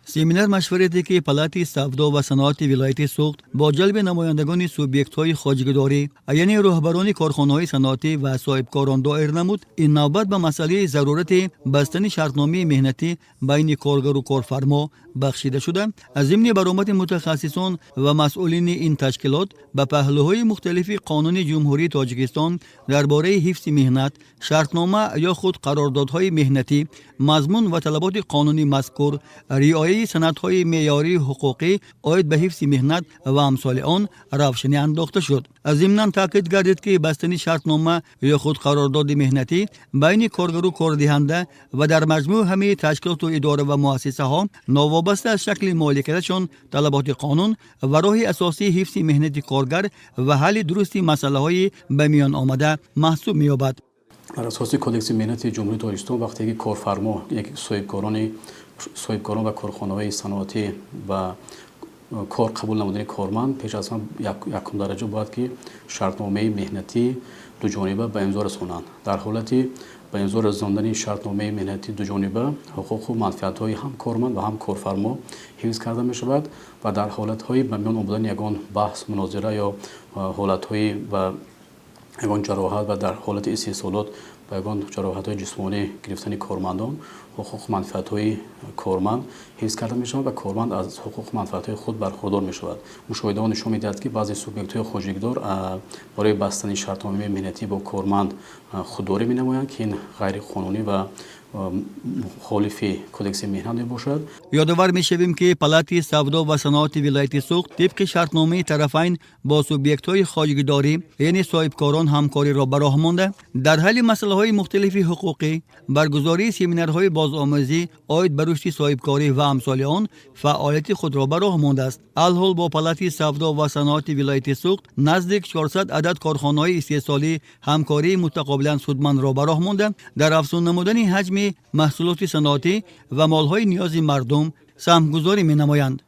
سیمینار مشورتی که پلاتی سودا و صنعت ولایت سوخت با جلب نمایندگان سوبیکت‌های خواجگداری یعنی رهبران کارخانه‌های صنعتی و صاحبکاران دایر نمود. این نوبت به مسئله ضرورت بستن شرطنامه مهنتی بین کارگر و کارفرما بخشیده شده. از ضمن برآمد متخصصان و مسئولین این تشکیلات به پهلوهای مختلف قانون جمهوری تاجیکستان درباره حفظ مهنت، شرطنامه یا خود قراردادهای مهنتی، مضمون و طلبات قانونی مذکور، رعایت سندهای معیاری حقوقی عاید به حفظ مهنت و امثال آن روشنی انداخته شد. از ضمن تاکید گردید که بستن شرطنامه یا خود قرارداد مهنتی بین کارگر و کاردهنده و در مجموع همه تشکیلات و اداره و مؤسسه ها ناوابسته از شکل مالکیتشان، طلبات قانون و راه اساسی حفظ مهنت کارگر و حل درست مسئله های به میان آمده محسوب می‌یابد. بر اساس کدکس مهنت جمهوری تاجیکستان وقتی که کارفرما یک صاحبکاران و کارخانه‌های صنعتی و کار قبول نمودن کارمند پیش از همه یکم درجه باید که شرطنامه مهنتی دو جانبه به امضا رسانند. در حالتی به امضا رساندن شرطنامه مهنتی دو جانبه حقوق و منفعت‌های هم کارمند و هم کارفرما حفظ کرده می‌شود و در حالت‌های به میان آمدن یگان بحث مناظره یا حالت‌های و یگان جراحت و در حالت استحصالات و یگان جراحت‌های جسمانی گرفتن کارمندان حقوق منفعت‌های کارمند حفظ کرده می‌شود و کارمند از حقوق منفعت‌های خود برخوردار می‌شود. مشاهده‌ها نشان می‌دهد که بعضی سوبیکت‌های خواجگدار برای بستن شرطنامه مهنتی با کارمند خودداری می‌نمایند که این غیر قانونی و مخالف کدکس مهنت باشد. یادآور می‌شویم که پلاتی سودا و صنعت ولایت سوخت طبق شرطنامه طرفین با سوبیکت‌های خواجگداری یعنی صاحبکاران همکاری را به راه مانده. در حل مسائل مختلف حقوقی، برگزاری سمینارهای بازآموزی عاید به رشد صاحبکاری و امثال آن فعالیت خود را به راه مانده است. الحال با پلاتی سودا و صنعت ولایت سوخت نزدیک 400 عدد کارخانه‌های استحصالی همکاری متقابلا سودمند را به راه مانده. در افزون نمودن حجم محصولات صنعتی و مالهای نیاز مردم سهمگذاری می‌نمایند.